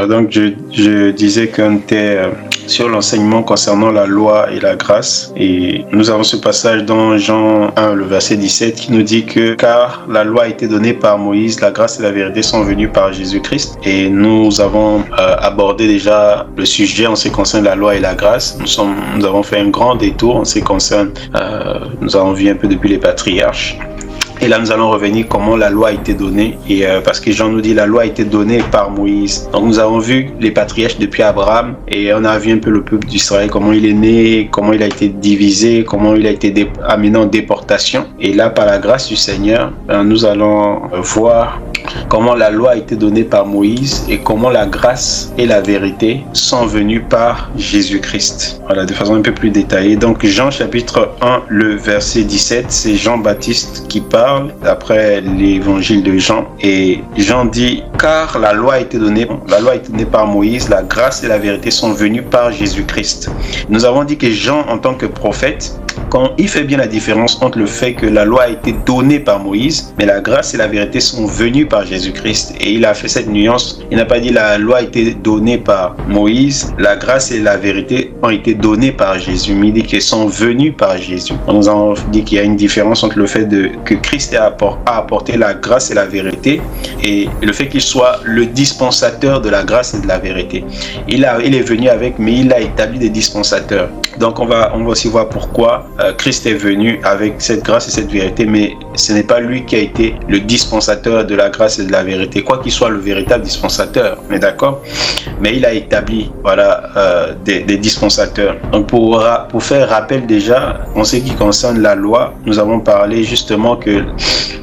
Donc, je disais qu'on était sur l'enseignement concernant la loi et la grâce. Et nous avons ce passage dans Jean 1, le verset 17, qui nous dit que « Car la loi a été donnée par Moïse, la grâce et la vérité sont venues par Jésus-Christ. » Et nous avons abordé déjà le sujet en ce qui concerne la loi et la grâce. Nous avons fait un grand détour en ce qui concerne, nous avons vu un peu depuis les patriarches. Et là, nous allons revenir comment la loi a été donnée. Et parce que Jean nous dit la loi a été donnée par Moïse. Donc, nous avons vu les patriarches depuis Abraham. Et on a vu un peu le peuple d'Israël, comment il est né, comment il a été divisé, comment il a été amené en déportation. Et là, par la grâce du Seigneur, nous allons voir comment la loi a été donnée par Moïse et comment la grâce et la vérité sont venues par Jésus-Christ. Voilà, de façon un peu plus détaillée. Donc, Jean chapitre 1, le verset 17, c'est Jean-Baptiste qui parle après l'évangile de Jean. Et Jean dit, car la loi a été donnée par Moïse, la grâce et la vérité sont venues par Jésus-Christ. Nous avons dit que Jean, en tant que prophète, quand il fait bien la différence entre le fait que la loi a été donnée par Moïse, mais la grâce et la vérité sont venues par Jésus-Christ. Et il a fait cette nuance. Il n'a pas dit la loi a été donnée par Moïse, la grâce et la vérité ont été données par Jésus, mais il dit qu'elles sont venues par Jésus. Nous avons dit qu'il y a une différence entre le fait que Christ a apporté la grâce et la vérité et le fait qu'il soit le dispensateur de la grâce et de la vérité. Il est venu avec, mais il a établi des dispensateurs. Donc on va aussi voir pourquoi Christ est venu avec cette grâce et cette vérité, mais ce n'est pas lui qui a été le dispensateur de la grâce et de la vérité, quoi qu'il soit le véritable dispensateur, on est d'accord? Mais il a établi des dispensateurs. Donc pour faire rappel déjà, en ce qui concerne la loi, nous avons parlé justement que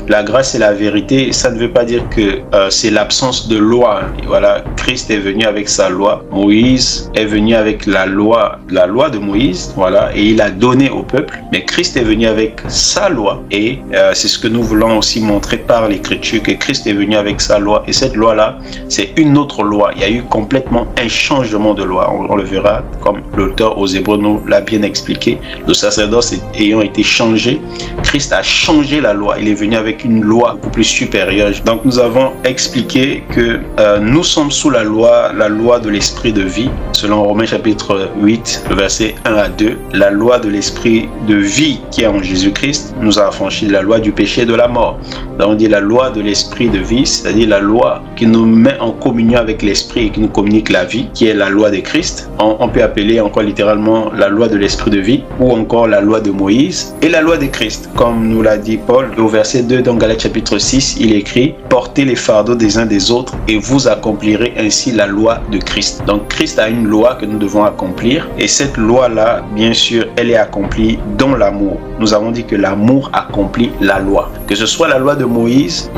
la grâce et la vérité, ça ne veut pas dire que c'est l'absence de loi. Et voilà, Christ est venu avec sa loi. Moïse est venu avec la loi de Moïse, voilà, et il a donné au peuple. Mais Christ est venu avec sa loi. Et c'est ce que nous voulons aussi montrer par l'Écriture, que Christ est venu avec sa loi. Et cette loi-là, c'est une autre loi. Il y a eu complètement un changement de loi. On le verra, comme l'auteur aux Hébreux nous l'a bien expliqué. Le sacerdoce ayant été changé, Christ a changé la loi. Il est venu avec une loi beaucoup plus supérieure. Donc nous avons expliqué que nous sommes sous la loi de l'esprit de vie, selon Romains chapitre 8, le verset 1 à 2. La loi de l'esprit de vie qui est en Jésus-Christ nous a affranchis de la loi du péché et de la mort. Donc on dit la loi de l'esprit de vie, c'est-à-dire la loi qui nous met en communion avec l'esprit et qui nous communique la vie, qui est la loi de Christ. On peut appeler encore littéralement la loi de l'esprit de vie ou encore la loi de Moïse et la loi de Christ, comme nous l'a dit Paul au verset 2 dans Galates chapitre 6, il écrit « Portez les fardeaux des uns des autres et vous accomplirez ainsi la loi de Christ ». Donc Christ a une loi que nous devons accomplir et cette loi-là, bien sûr, elle est accomplie dans l'amour. Nous avons dit que l'amour accomplit la loi. Que ce soit la loi de Moïse,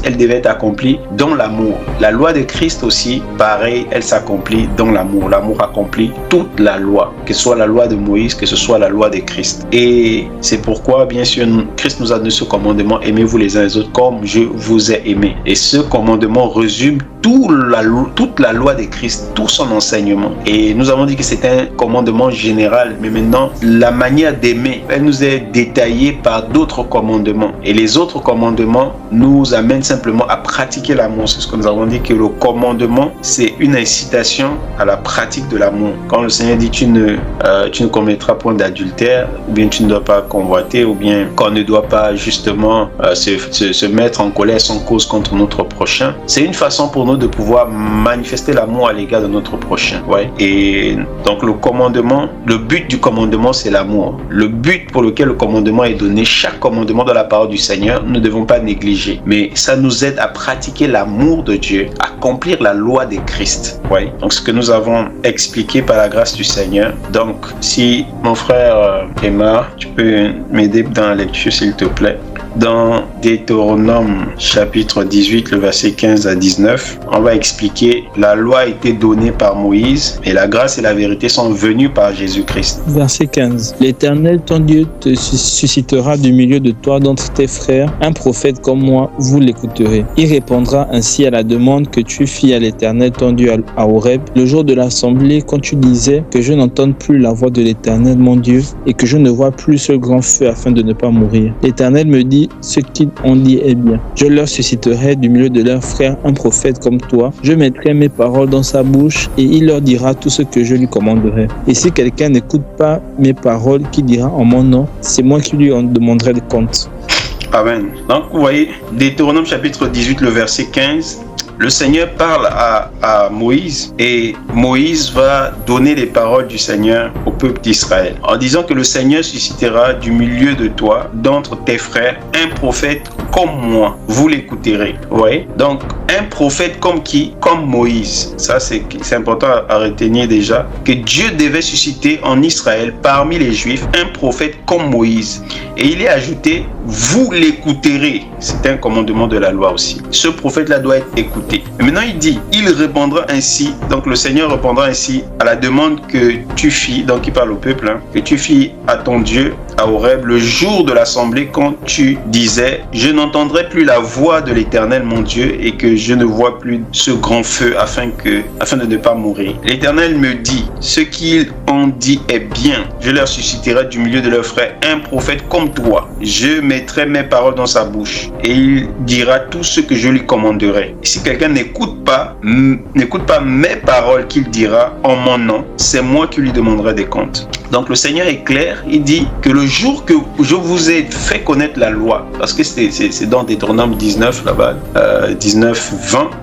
elle devait être accomplie dans l'amour. La loi de Christ aussi, pareil, elle s'accomplit dans l'amour. L'amour accomplit toute la loi, que ce soit la loi de Moïse, que ce soit la loi de Christ. Et c'est pourquoi, bien sûr, Christ nous a donné ce commandement, aimez-vous les uns les autres comme je vous ai aimé. Et ce commandement résume toute la loi de Christ, tout son enseignement. Et nous avons dit que c'est un commandement général, mais maintenant, la manière d'aimer, elle nous est détaillée par d'autres commandements. Et les autres commandements nous amènent simplement à pratiquer l'amour. C'est ce que nous avons dit, que le commandement, c'est une incitation à la pratique de l'amour. Quand le Seigneur dit tu ne commettras point d'adultère, ou bien tu ne dois pas convoiter, ou bien qu'on ne doit pas justement se mettre en colère sans cause contre notre prochain, c'est une façon pour nous de pouvoir manifester l'amour à l'égard de notre prochain. Ouais. Et donc le but du commandement, c'est l'amour. Le but pour lequel le commandement est donné, chaque commandement de la parole du Seigneur, nous ne devons pas négliger. Mais ça nous aide à pratiquer l'amour de Dieu, à accomplir la loi de Christ. Ouais. Donc ce que nous avons expliqué par la grâce du Seigneur. Donc si mon frère Emma, tu peux m'aider dans la lecture s'il te plaît. Dans Deutéronome chapitre 18, le verset 15 à 19, on va expliquer la loi a été donnée par Moïse et la grâce et la vérité sont venues par Jésus-Christ. Verset 15. L'Éternel, ton Dieu, te suscitera du milieu de toi d'entre tes frères un prophète comme moi, vous l'écouterez. Il répondra ainsi à la demande que tu fis à l'Éternel, ton Dieu, à Horeb, le jour de l'assemblée, quand tu disais que je n'entende plus la voix de l'Éternel, mon Dieu, et que je ne vois plus ce grand feu afin de ne pas mourir. L'Éternel me dit, si ce qu'ils ont dit est bien. Je leur susciterai du milieu de leurs frères un prophète comme toi. Je mettrai mes paroles dans sa bouche et il leur dira tout ce que je lui commanderai. Et si quelqu'un n'écoute pas mes paroles, qui dira en mon nom, c'est moi qui lui en demanderai le compte. Amen. Donc, vous voyez, Deutéronome chapitre 18, le verset 15, le Seigneur parle à Moïse et Moïse va donner les paroles du Seigneur au peuple d'Israël en disant que le Seigneur suscitera du milieu de toi, d'entre tes frères, un prophète comme moi. Vous l'écouterez. Vous voyez? Donc, un prophète comme qui? Comme Moïse. Ça, c'est important à retenir déjà. Que Dieu devait susciter en Israël, parmi les Juifs, un prophète comme Moïse. Et il est ajouté, vous l'écouterez. C'est un commandement de la loi aussi. Ce prophète-là doit être écouté. Et maintenant, il dit, il répondra ainsi. Donc, le Seigneur répondra ainsi à la demande que tu fis, donc il parle au peuple, que tu fis à ton Dieu, à Horeb, le jour de l'assemblée, quand tu disais, je n'entendrai plus la voix de l'Éternel, mon Dieu, et que je ne vois plus ce grand feu afin de ne pas mourir. L'Éternel me dit, ce qu'ils ont dit est bien. Je leur susciterai du milieu de leurs frères un prophète comme toi. Je mettrai mes paroles dans sa bouche et il dira tout ce que je lui commanderai. Et si quelqu'un n'écoute pas mes paroles qu'il dira en mon nom, c'est moi qui lui demanderai des comptes. Donc le Seigneur est clair, il dit que le jour que je vous ai fait connaître la loi, parce que c'est dans Deutéronome 19 là-bas, 19-20,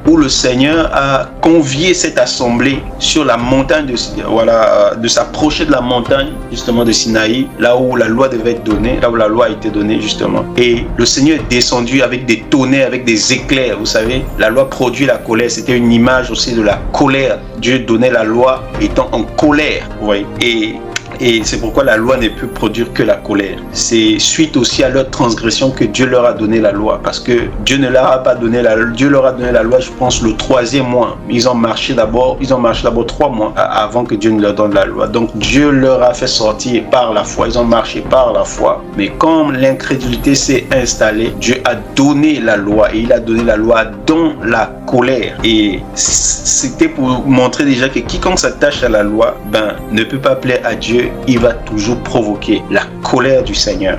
où le Seigneur a convié cette assemblée sur la montagne de s'approcher de la montagne justement de Sinaï, là où la loi devait être donnée, là où la loi a été donnée justement. Et le Seigneur est descendu avec des tonnerres, avec des éclairs. Vous savez, la loi produit la colère. C'était une image aussi de la colère. Dieu donnait la loi étant en colère. Vous voyez. Et c'est pourquoi la loi ne peut produire que la colère. C'est suite aussi à leur transgression que Dieu leur a donné la loi. Parce que Dieu ne leur a pas donné la loi. Dieu leur a donné la loi, je pense, le 3e mois. Ils ont marché d'abord 3 mois avant que Dieu ne leur donne la loi. Donc Dieu leur a fait sortir par la foi. Ils ont marché par la foi. Mais quand l'incrédulité s'est installée, Dieu a donné la loi. Et il a donné la loi dans la colère. Et c'était pour montrer déjà que quiconque s'attache à la loi, ne peut pas plaire à Dieu. Il va toujours provoquer la colère du Seigneur.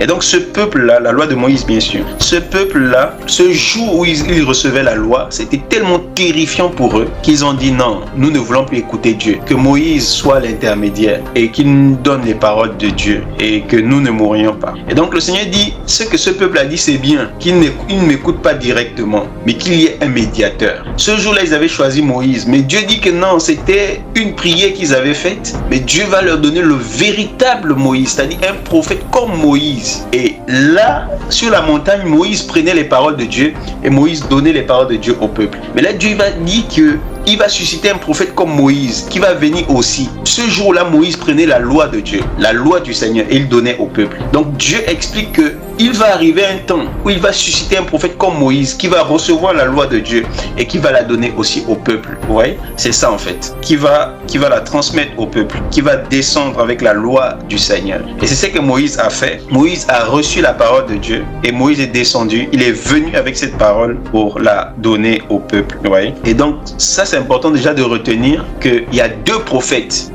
Et donc ce peuple-là, la loi de Moïse bien sûr, ce peuple-là, ce jour où ils recevaient la loi, c'était tellement terrifiant pour eux qu'ils ont dit non, nous ne voulons plus écouter Dieu, que Moïse soit l'intermédiaire et qu'il nous donne les paroles de Dieu et que nous ne mourions pas. Et donc le Seigneur dit, ce que ce peuple a dit c'est bien, qu'il ne m'écoute pas directement, mais qu'il y ait un médiateur. Ce jour-là ils avaient choisi Moïse, mais Dieu dit que non, c'était une prière qu'ils avaient faite, mais Dieu va leur donner le véritable Moïse, c'est-à-dire un prophète comme Moïse. Et là, sur la montagne, Moïse prenait les paroles de Dieu et Moïse donnait les paroles de Dieu au peuple. Mais là, Dieu va dire que il va susciter un prophète comme Moïse qui va venir aussi. Ce jour-là, Moïse prenait la loi de Dieu, la loi du Seigneur, et il donnait au peuple. Donc Dieu explique que il va arriver un temps où il va susciter un prophète comme Moïse qui va recevoir la loi de Dieu et qui va la donner aussi au peuple. Vous voyez? C'est ça en fait. Qui va la transmettre au peuple, qui va descendre avec la loi du Seigneur. Et c'est ce que Moïse a fait. Moïse a reçu la parole de Dieu et Moïse est descendu. Il est venu avec cette parole pour la donner au peuple. Vous voyez? Et donc ça c'est important déjà de retenir qu'il y a deux prophètes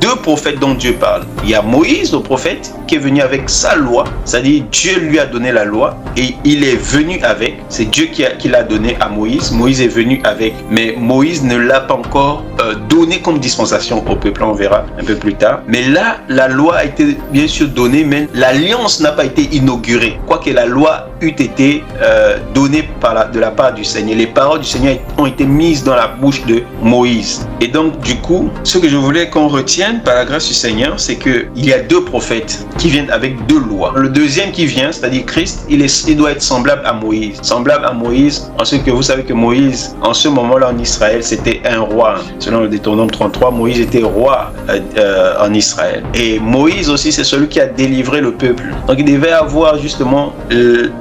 dont Dieu parle. Il y a Moïse, le prophète, qui est venu avec sa loi, c'est-à-dire Dieu lui a donné la loi et il est venu avec. C'est Dieu qui l'a donné à Moïse. Moïse est venu avec, mais Moïse ne l'a pas encore donné comme dispensation au peuple. On verra un peu plus tard. Mais là, la loi a été bien sûr donnée, mais l'alliance n'a pas été inaugurée. Quoique la loi eût été donnée de la part du Seigneur. Les paroles du Seigneur ont été mises dans la bouche de Moïse. Et donc, du coup, ce que je voulais qu'on retienne par la grâce du Seigneur, c'est qu'il y a deux prophètes qui viennent avec deux lois. Le deuxième qui vient, c'est-à-dire Christ, il doit être semblable à Moïse. Semblable à Moïse, en ce que vous savez que Moïse, en ce moment-là en Israël, c'était un roi. Selon le Deutéronome 33, Moïse était roi en Israël. Et Moïse aussi, c'est celui qui a délivré le peuple. Donc, il devait avoir justement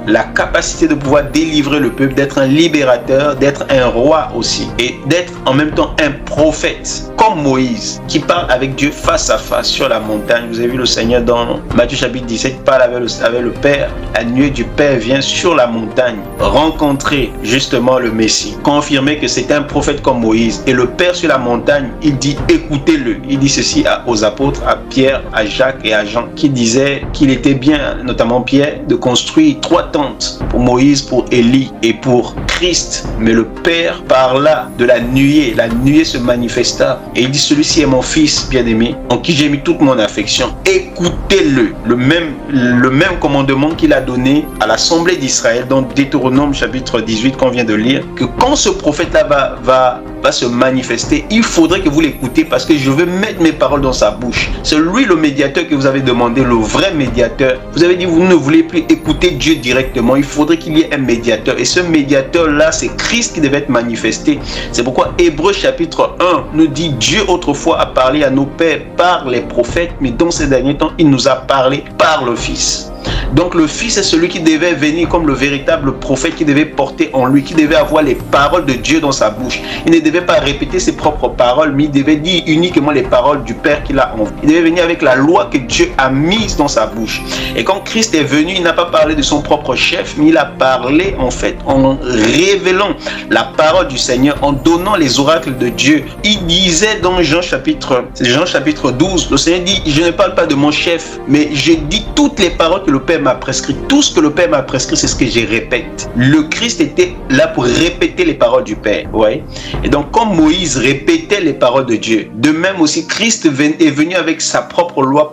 la capacité de pouvoir délivrer le peuple, d'être un libérateur, d'être un roi aussi. Et d'être en même temps un prophète, comme Moïse, qui parle avec Dieu face à face sur la montagne. Vous avez vu le Seigneur dans Matthieu chapitre 17, parle avec le Père. La nuée du Père vient sur la montagne rencontrer justement le Messie, confirmer que c'est un prophète comme Moïse. Et le Père sur la montagne, il dit écoutez-le. Il dit ceci aux apôtres, à Pierre, à Jacques et à Jean, qui disaient qu'il était bien, notamment Pierre, de construire 3 tentes importante pour Moïse, pour Élie et pour Christ. Mais le Père parla de la nuée se manifesta et il dit: celui-ci est mon fils bien-aimé, en qui j'ai mis toute mon affection. Écoutez-le. Le même commandement qu'il a donné à l'Assemblée d'Israël dans Deutéronome chapitre 18 qu'on vient de lire, que quand ce prophète-là va se manifester, il faudrait que vous l'écoutez parce que je veux mettre mes paroles dans sa bouche. C'est lui le médiateur que vous avez demandé, le vrai médiateur. Vous avez dit vous ne voulez plus écouter Dieu directement, il faudrait qu'il y ait un médiateur. Et ce médiateur-là, c'est Christ qui devait être manifesté. C'est pourquoi Hébreux chapitre 1 nous dit: Dieu autrefois a parlé à nos pères par les prophètes, mais dans ces derniers temps, il nous a parlé par le Fils. Donc le Fils est celui qui devait venir comme le véritable prophète, qui devait porter en lui, qui devait avoir les paroles de Dieu dans sa bouche. Il ne devait pas répéter ses propres paroles, mais il devait dire uniquement les paroles du Père qu'il a envie. Il devait venir avec la loi que Dieu a mise dans sa bouche. Et quand Christ est venu, il n'a pas parlé de son propre chef, mais il a parlé en fait en révélant la parole du Seigneur, en donnant les oracles de Dieu. Il disait dans Jean chapitre 12, le Seigneur dit: je ne parle pas de mon chef, mais je dis toutes les paroles que le Père m'a prescrit. Tout ce que le Père m'a prescrit, c'est ce que je répète. Le Christ était là pour répéter les paroles du Père. Ouais. Et donc, comme Moïse répétait les paroles de Dieu, de même aussi Christ est venu avec sa propre loi,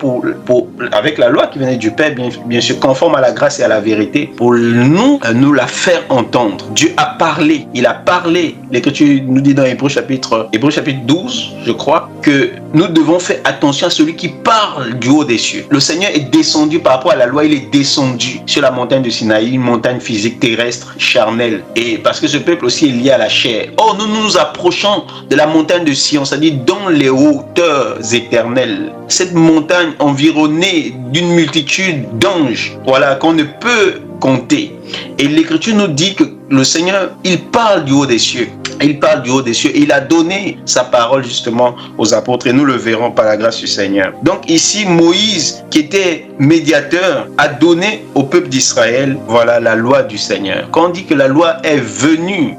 avec la loi qui venait du Père, bien sûr, conforme à la grâce et à la vérité, pour nous la faire entendre. Dieu a parlé. Il a parlé. L'Écriture nous dit dans Hébreux chapitre 12, je crois, que nous devons faire attention à celui qui parle du haut des cieux. Le Seigneur est descendu par rapport à la loi, il est descendu sur la montagne de Sinaï, une montagne physique, terrestre, charnelle. Et parce que ce peuple aussi est lié à la chair. Or, nous nous approchons de la montagne de Sion, c'est-à-dire dans les hauteurs éternelles. Cette montagne environnée d'une multitude d'anges, voilà, qu'on ne peut compter. Et l'Écriture nous dit que le Seigneur, il parle du haut des cieux. Il parle du haut des cieux et il a donné sa parole justement aux apôtres et nous le verrons par la grâce du Seigneur. Donc ici, Moïse, qui était médiateur, a donné au peuple d'Israël, voilà, la loi du Seigneur. Quand on dit que la loi est venue,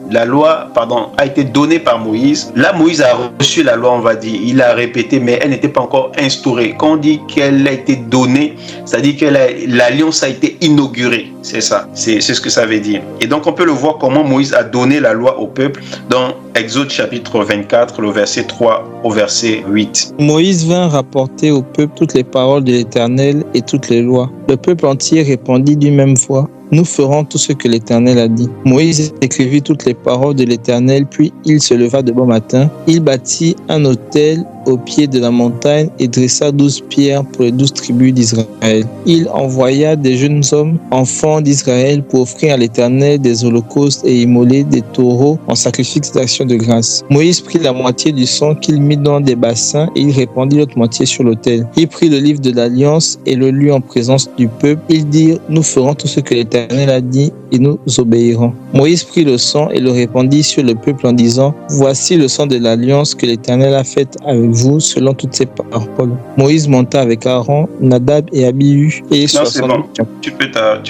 a été donnée par Moïse, là Moïse a reçu la loi, on va dire, il a répété, mais elle n'était pas encore instaurée. Quand on dit qu'elle a été donnée, c'est-à-dire que l'alliance a été inaugurée. C'est ça, c'est ce que ça veut dire. Et donc on peut le voir comment Moïse a donné la loi au peuple dans Exode chapitre 24, le verset 3 au verset 8. Moïse vint rapporter au peuple toutes les paroles de l'Éternel et toutes les lois. Le peuple entier répondit d'une même voix: nous ferons tout ce que l'Éternel a dit. Moïse écrivit toutes les paroles de l'Éternel, puis il se leva de bon matin. Il bâtit un autel au pied de la montagne et dressa 12 pierres pour les 12 tribus d'Israël. Il envoya des jeunes hommes, enfants d'Israël, pour offrir à l'Éternel des holocaustes et immoler des taureaux en sacrifice d'action de grâce. Moïse prit la moitié du sang qu'il mit dans des bassins et il répandit l'autre moitié sur l'autel. Il prit le livre de l'Alliance et le lut en présence du peuple. Ils dirent: nous ferons tout ce que l'Éternel a dit et nous obéirons. Moïse prit le sang et le répandit sur le peuple en disant: voici le sang de l'Alliance que l'Éternel a faite avec vous selon toutes ses paroles. Moïse monta avec Aaron, Nadab et Abihu et 60. C'est bon. Tu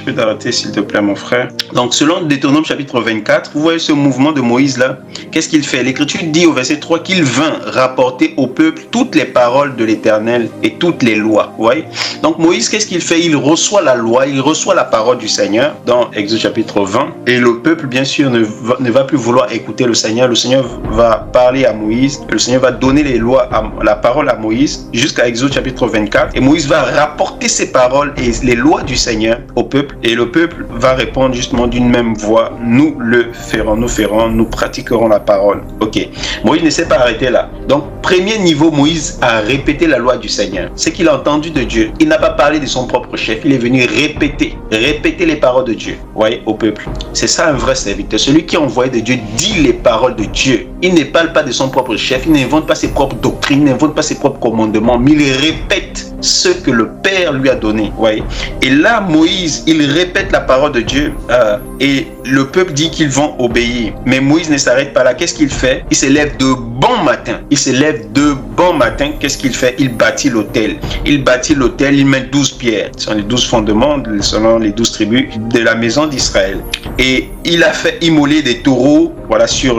peux t'arrêter s'il te plaît mon frère. Donc selon Deutéronome chapitre 24, vous voyez ce mouvement de Moïse là. Qu'est-ce qu'il fait? L'Écriture dit au verset 3 qu'il vint rapporter au peuple toutes les paroles de l'Éternel et toutes les lois. Vous voyez? Donc Moïse, qu'est-ce qu'il fait? Il reçoit la loi, il reçoit la parole du Seigneur dans Exode chapitre 20 et le peuple bien sûr ne va plus vouloir écouter le Seigneur. Le Seigneur va parler à Moïse, le Seigneur va donner les lois, la parole à Moïse jusqu'à Exode chapitre 24 et Moïse va rapporter ces paroles et les lois du Seigneur au peuple et le peuple va répondre justement d'une même voix: nous le ferons, nous pratiquerons la parole. Ok, Moïse ne s'est pas arrêté là. Donc premier niveau, Moïse a répété la loi du Seigneur, c'est qu'il a entendu de Dieu. Il n'a pas parlé de son propre chef, il est venu répéter les paroles de Dieu, voyez, au peuple. C'est ça un vrai serviteur, celui qui est envoyé de Dieu dit les paroles de Dieu. Il ne parle pas de son propre chef, il n'invente pas ses propres doctrines, il n'invente pas ses propres commandements, mais il répète ce que le Père lui a donné, voyez. Et là, Moïse, il répète la parole de Dieu et le peuple dit qu'ils vont obéir. Mais Moïse ne s'arrête pas là. Qu'est-ce qu'il fait? Il se lève de bon matin. Qu'est-ce qu'il fait? Il bâtit l'autel. Il met 12 pierres. Ce sont les 12 fondements selon les 12 tribus de la maison d'Israël. Et il a fait immoler des taureaux, voilà, sur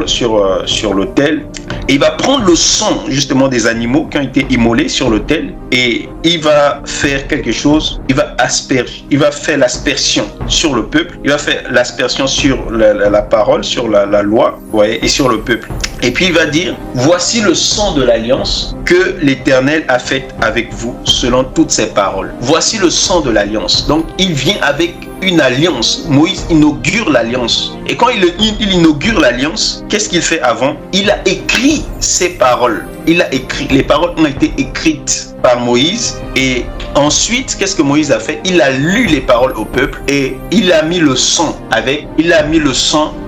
l'autel. Et il va prendre le sang justement des animaux qui ont été immolés sur l'autel et il va faire quelque chose, il va faire l'aspersion sur le peuple, il va faire l'aspersion sur la parole, sur la loi, vous voyez, et sur le peuple. Et puis il va dire, voici le sang de l'alliance que l'Éternel a fait avec vous selon toutes ses paroles. Voici le sang de l'alliance. Donc il vient avec une alliance. Moïse inaugure l'alliance. Et quand il inaugure l'alliance, qu'est-ce qu'il fait avant? Il a écrit ses paroles. Les paroles ont été écrites par Moïse. Et ensuite, qu'est-ce que Moïse a fait? Il a lu les paroles au peuple et il a mis le sang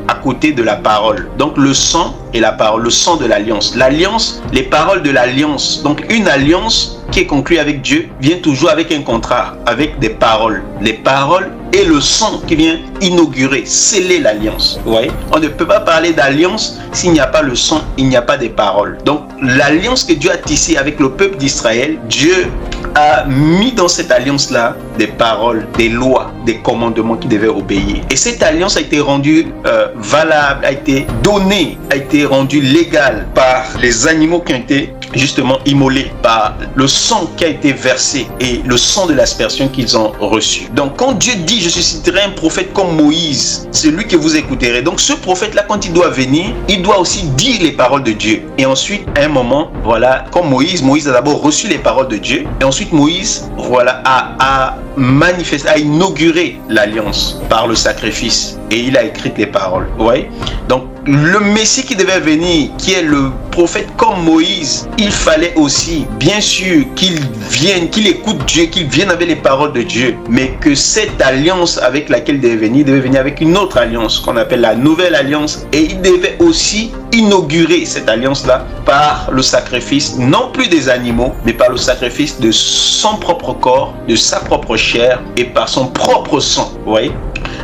à côté de la parole. Donc le sang et la parole, le sang de l'alliance. L'alliance, les paroles de l'alliance. Donc une alliance qui est conclue avec Dieu vient toujours avec un contrat, avec des paroles. Les paroles et le sang qui vient inaugurer, sceller l'alliance. Vous voyez? On ne peut pas parler d'alliance s'il n'y a pas le sang, il n'y a pas des paroles. Donc l'alliance que Dieu a tissée avec le peuple d'Israël, Dieu a mis dans cette alliance-là des paroles, des lois, des commandements qui devaient obéir. Et cette alliance a été rendue valable, a été donnée, a été rendue légale par les animaux qui ont été justement immolés, par le sang qui a été versé et le sang de l'aspersion qu'ils ont reçu. Donc quand Dieu dit, je susciterai un prophète comme Moïse, c'est lui que vous écouterez. Donc ce prophète-là, quand il doit venir, il doit aussi dire les paroles de Dieu. Et ensuite, à un moment, voilà, comme Moïse a d'abord reçu les paroles de Dieu. Et ensuite, Moïse, voilà, a manifesté, a inauguré l'alliance par le sacrifice. Et il a écrit les paroles. Vous voyez? Donc, le Messie qui devait venir, qui est le prophète comme Moïse, il fallait aussi, bien sûr, qu'il vienne, qu'il écoute Dieu, qu'il vienne avec les paroles de Dieu, mais que cette alliance avec laquelle il devait venir avec une autre alliance qu'on appelle la nouvelle alliance, et il devait aussi inaugurer cette alliance-là par le sacrifice, non plus des animaux, mais par le sacrifice de son propre corps, de sa propre chair et par son propre sang. Vous voyez?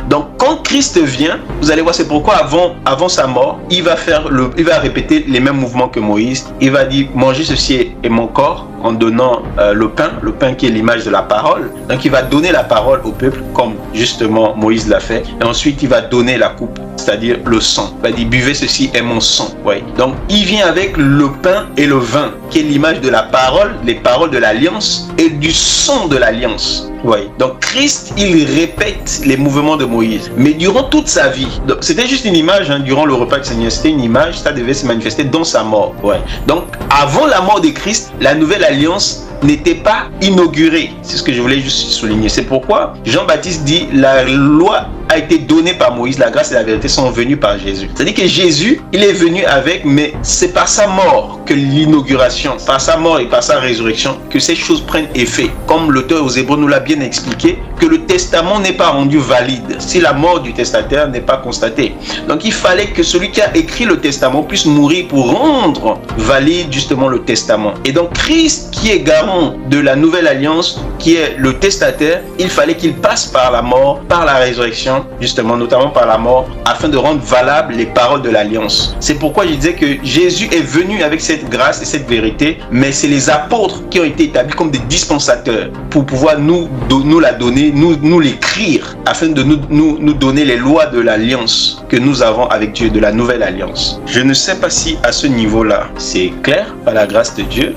Donc quand Christ vient, vous allez voir, c'est pourquoi avant sa mort, il va répéter les mêmes mouvements que Moïse. Il va dire, mangez ceci est mon corps, en donnant le pain qui est l'image de la parole. Donc il va donner la parole au peuple comme justement Moïse l'a fait. Et ensuite il va donner la coupe, c'est-à-dire le sang. Il va dire, buvez ceci est mon sang. Ouais. Donc il vient avec le pain et le vin qui est l'image de la parole, les paroles de l'alliance et du sang de l'alliance. Ouais. Donc Christ, il répète les mouvements de Moïse. Mais durant toute sa vie, c'était juste une image, durant le repas du Seigneur, c'était une image, ça devait se manifester dans sa mort. Ouais. Donc avant la mort de Christ, la nouvelle alliance n'était pas inaugurée. C'est ce que je voulais juste souligner. C'est pourquoi Jean-Baptiste dit, la loi a été donnée par Moïse, la grâce et la vérité sont venues par Jésus. C'est-à-dire que Jésus, il est venu avec, mais c'est par sa mort que l'inauguration, par sa mort et par sa résurrection, que ces choses prennent effet. Comme l'auteur aux Hébreux nous l'a bien expliqué, que le testament n'est pas rendu valide si la mort du testataire n'est pas constatée. Donc il fallait que celui qui a écrit le testament puisse mourir pour rendre valide justement le testament. Et donc Christ, qui est garant de la nouvelle alliance, qui est le testataire, il fallait qu'il passe par la mort, par la résurrection, justement, notamment par la mort, afin de rendre valables les paroles de l'alliance. C'est pourquoi je disais que Jésus est venu avec cette grâce et cette vérité, mais c'est les apôtres qui ont été établis comme des dispensateurs pour pouvoir nous la donner, nous l'écrire, afin de nous donner les lois de l'alliance que nous avons avec Dieu, de la nouvelle alliance. Je ne sais pas si à ce niveau-là, c'est clair, par la grâce de Dieu.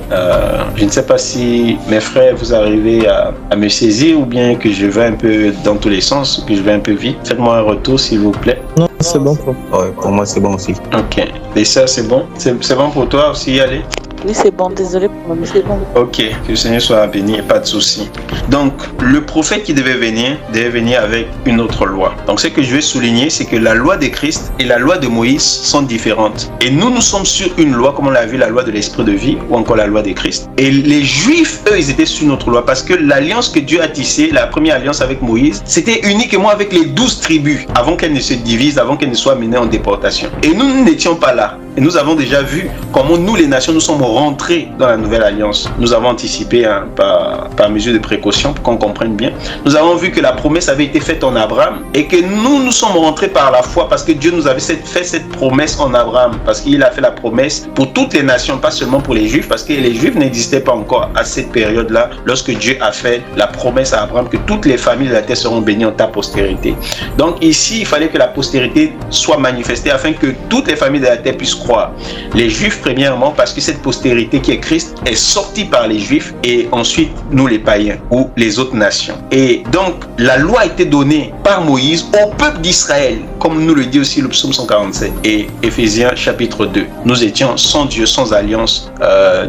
Je ne sais pas si mes frères, vous arrivez à me saisir ou bien que je vais un peu dans tous les sens, que je vais un peu vite. Faites-moi un retour s'il vous plaît. Non, c'est bon. Ouais, pour moi c'est bon aussi. Ok. Et ça c'est bon? C'est bon pour toi aussi, allez? Oui, c'est bon, désolé pour moi, mais c'est bon. Ok, que le Seigneur soit béni, pas de souci. Donc, le prophète qui devait venir avec une autre loi. Donc, ce que je vais souligner, c'est que la loi de Christ et la loi de Moïse sont différentes. Et nous sommes sur une loi, comme on l'a vu, la loi de l'esprit de vie, ou encore la loi de Christ. Et les Juifs, eux, ils étaient sur notre loi, parce que l'alliance que Dieu a tissée, la première alliance avec Moïse, c'était uniquement avec les 12 tribus, avant qu'elles ne se divisent, avant qu'elles ne soient menées en déportation. Et nous n'étions pas là. Et nous avons déjà vu comment nous, les nations, nous sommes rentrés dans la nouvelle alliance. Nous avons anticipé par mesure de précaution pour qu'on comprenne bien. Nous avons vu que la promesse avait été faite en Abraham et que nous sommes rentrés par la foi parce que Dieu nous avait fait cette promesse en Abraham. Parce qu'il a fait la promesse pour toutes les nations, pas seulement pour les Juifs, parce que les Juifs n'existaient pas encore à cette période-là, lorsque Dieu a fait la promesse à Abraham que toutes les familles de la terre seront bénies en ta postérité. Donc ici, il fallait que la postérité soit manifestée afin que toutes les familles de la terre puissent croire. Les Juifs, premièrement, parce que cette postérité qui est Christ est sortie par les Juifs et ensuite nous les païens ou les autres nations. Et donc, la loi a été donnée par Moïse au peuple d'Israël, comme nous le dit aussi le psaume 147 et Éphésiens chapitre 2. Nous étions sans Dieu, sans alliance,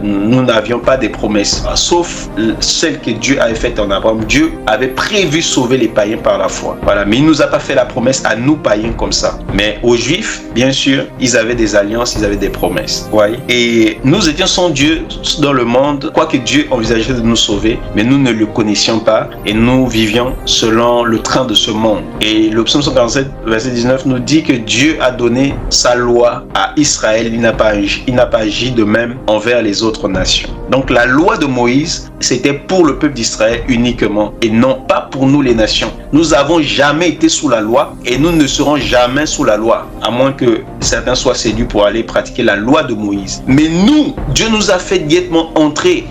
nous n'avions pas des promesses, sauf celles que Dieu avait faites en Abraham. Dieu avait prévu sauver les païens par la foi. Voilà, mais il ne nous a pas fait la promesse à nous païens comme ça. Mais aux Juifs, bien sûr, ils avaient des alliances, ils avaient des promesses. Ouais. Et nous étions sans Dieu dans le monde, quoique Dieu envisageait de nous sauver, mais nous ne le connaissions pas et nous vivions selon le train de ce monde. Et le psaume 147, verset 19 nous dit que Dieu a donné sa loi à Israël, il n'a pas agi de même envers les autres nations. Donc la loi de Moïse, c'était pour le peuple d'Israël uniquement et non pas pour nous les nations. Nous n'avons jamais été sous la loi et nous ne serons jamais sous la loi, à moins que certains soient séduits pour aller pratiquer la loi de Moïse. Mais nous, Dieu nous a fait directement entrer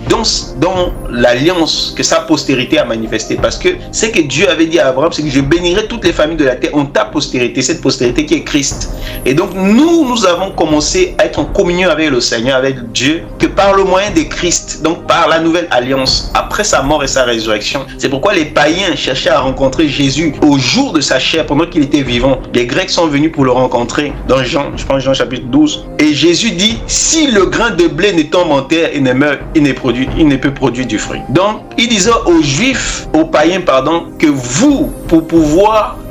dans l'alliance que sa postérité a manifestée. Parce que ce que Dieu avait dit à Abraham, c'est que je bénirai toutes les familles de la terre en ta postérité, cette postérité qui est Christ. Et donc nous avons commencé à être en communion avec le Seigneur, avec Dieu, que par le moyen de Christ, donc par la nouvelle alliance, après sa mort et sa résurrection. C'est pourquoi les païens cherchaient à rencontrer Jésus au jour de sa chair, pendant qu'il était vivant. Les Grecs sont venus pour le rencontrer dans Jean, je pense Jean chapitre 12. Et Jésus dit, si le grain de blé ne tombe en terre et ne meurt, il ne peut produire du fruit. Donc, il disait aux Juifs, aux païens, que vous,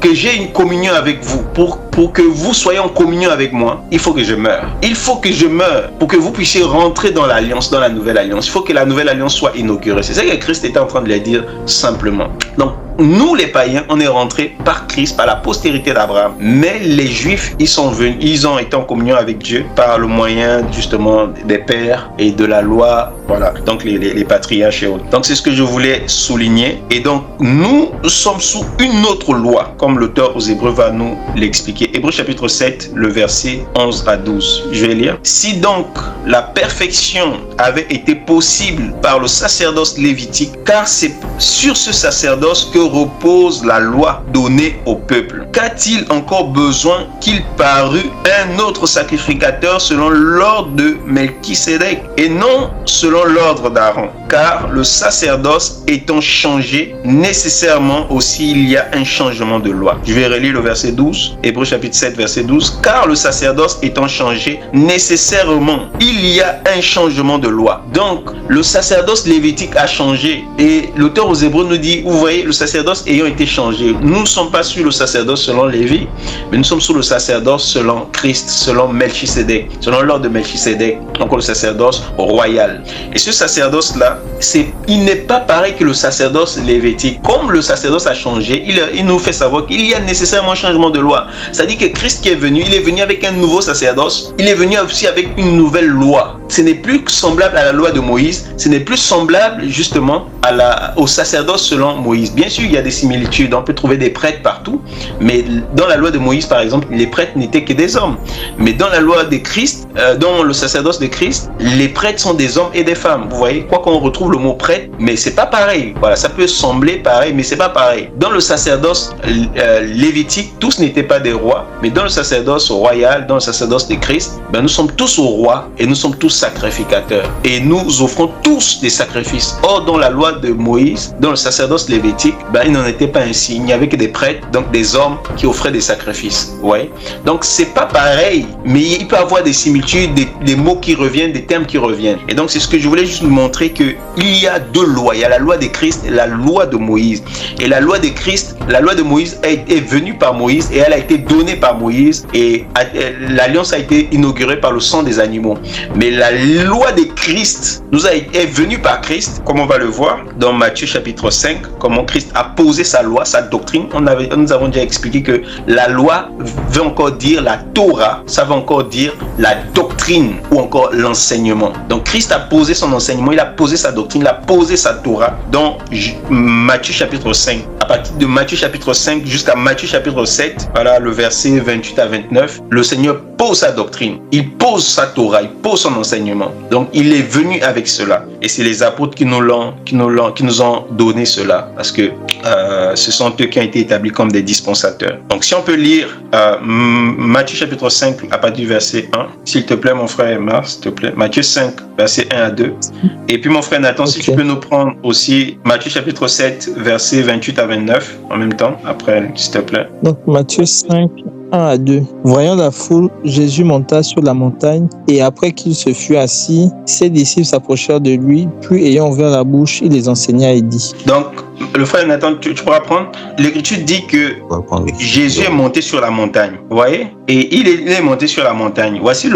que j'ai une communion avec vous, pour que vous soyez en communion avec moi, il faut que je meure. Il faut que je meure pour que vous puissiez rentrer dans l'alliance, dans la nouvelle alliance. Il faut que la nouvelle alliance soit inaugurée. C'est ça que Christ était en train de leur dire simplement. Donc, nous les païens, on est rentrés par Christ, par la postérité d'Abraham. Mais les Juifs, ils sont venus, ils ont été en communion avec Dieu par le moyen justement des pères et de la loi, voilà, donc les patriarches et autres. Donc c'est ce que je voulais souligner. Et donc nous sommes sous une autre loi, comme l'auteur aux Hébreux va nous l'expliquer. Hébreux chapitre 7, le verset 11 à 12. Je vais lire. Si donc la perfection avait été possible par le sacerdoce lévitique, car c'est sur ce sacerdoce que repose la loi donnée au peuple. Qu'a-t-il encore besoin qu'il parût un autre sacrificateur selon l'ordre de Melchisédek et non selon l'ordre d'Aaron? Car le sacerdoce étant changé, nécessairement aussi il y a un changement de loi. Je vais relire le verset 12, Hébreux chapitre 7, verset 12. Car le sacerdoce étant changé, nécessairement il y a un changement de loi. Donc, le sacerdoce lévitique a changé et l'auteur aux Hébreux nous dit, vous voyez, le sacerdoce ayant été changé, nous ne sommes pas sous le sacerdoce selon Lévi, mais nous sommes sous le sacerdoce selon Christ, selon Melchisédek, selon l'ordre de Melchisédek, donc le sacerdoce royal. Et ce sacerdoce-là, il n'est pas pareil que le sacerdoce lévitique. Comme le sacerdoce a changé, il nous fait savoir qu'il y a nécessairement un changement de loi. C'est-à-dire que Christ qui est venu, il est venu avec un nouveau sacerdoce, il est venu aussi avec une nouvelle loi. Ce n'est plus semblable à la loi de Moïse, ce n'est plus semblable justement au sacerdoce selon Moïse. Bien sûr, il y a des similitudes, on peut trouver des prêtres partout, mais dans la loi de Moïse, par exemple, les prêtres n'étaient que des hommes. Mais dans la loi de Christ, dans le sacerdoce de Christ, les prêtres sont des hommes et des femmes. Vous voyez, quoi qu'on retrouve le mot prêtre, mais c'est pas pareil. Voilà, ça peut sembler pareil, mais c'est pas pareil. Dans le sacerdoce lévitique, tous n'étaient pas des rois, mais dans le sacerdoce royal, dans le sacerdoce de Christ, nous sommes tous au roi et nous sommes tous sacrificateurs. Et nous offrons tous des sacrifices. Or, dans la loi de Moïse, dans le sacerdoce lévitique, il n'en était pas ainsi. Il n'y avait que des prêtres, donc des hommes qui offraient des sacrifices. Ouais. Donc, c'est pas pareil, mais il peut y avoir des similitudes, des mots qui reviennent, des termes qui reviennent. Et donc, c'est ce que je voulais juste vous montrer, qu'il y a deux lois. Il y a la loi de Christ et la loi de Moïse. Et la loi de Christ, la loi de Moïse est venue par Moïse et elle a été donnée par Moïse et l'alliance a été inaugurée par le sang des animaux. Mais la loi de Christ est venue par Christ, comme on va le voir dans Matthieu chapitre 5, comment Christ a posé sa loi, sa doctrine. Nous avons déjà expliqué que la loi veut encore dire la Torah, ça veut encore dire la doctrine ou encore l'enseignement. Donc Christ a posé son enseignement, il a posé sa doctrine, il a posé sa Torah dans Matthieu chapitre 5. à partir de Matthieu chapitre 5 jusqu'à Matthieu chapitre 7, voilà le verset 28 à 29, le Seigneur pose sa doctrine, il pose sa Torah, il pose son enseignement. Donc il est venu avec cela. Et c'est les apôtres qui nous ont donné cela. Parce que ce sont eux qui ont été établis comme des dispensateurs. Donc si on peut lire Matthieu chapitre 5 à partir du verset 1, s'il te plaît mon frère Emma, s'il te plaît. Matthieu 5, verset 1 à 2. Et puis mon frère Nathan, si tu peux nous prendre aussi Matthieu chapitre 7, verset 28 à 29 en même temps, après, s'il te plaît. Donc Matthieu 5, 1 à 2. Voyant la foule, Jésus monta sur la montagne, et après qu'il se fut assis, ses disciples s'approchèrent de lui, puis ayant ouvert la bouche, il les enseigna et dit. Donc, le frère Nathan, tu pourras prendre. L'Écriture dit que Jésus est monté sur la montagne. Vous voyez? Et il est monté sur la montagne. Voici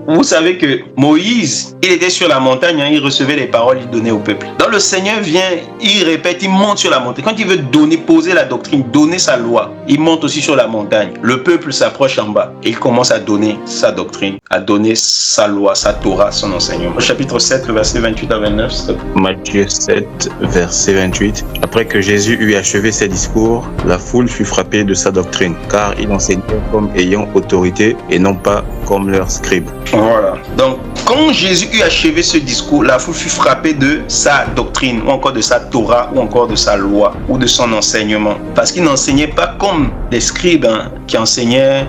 vous savez que Moïse, il était sur la montagne, il recevait les paroles, il donnait au peuple. Donc le Seigneur vient, il répète, il monte sur la montagne. Quand il veut poser la doctrine, donner sa loi, il monte aussi sur la montagne. Le peuple s'approche en bas et il commence à donner sa doctrine, à donner sa loi, sa Torah, son enseignement. Au chapitre 7, le verset 28 à 29. Matthieu 7, verset 28. Après que Jésus eut achevé ses discours, la foule fut frappée de sa doctrine, car il enseignait comme ayant autorité et non pas comme leurs scribes. Voilà. Donc, quand Jésus eut achevé ce discours, la foule fut frappée de sa doctrine, ou encore de sa Torah, ou encore de sa loi, ou de son enseignement. Parce qu'il n'enseignait pas comme les scribes, qui enseignaient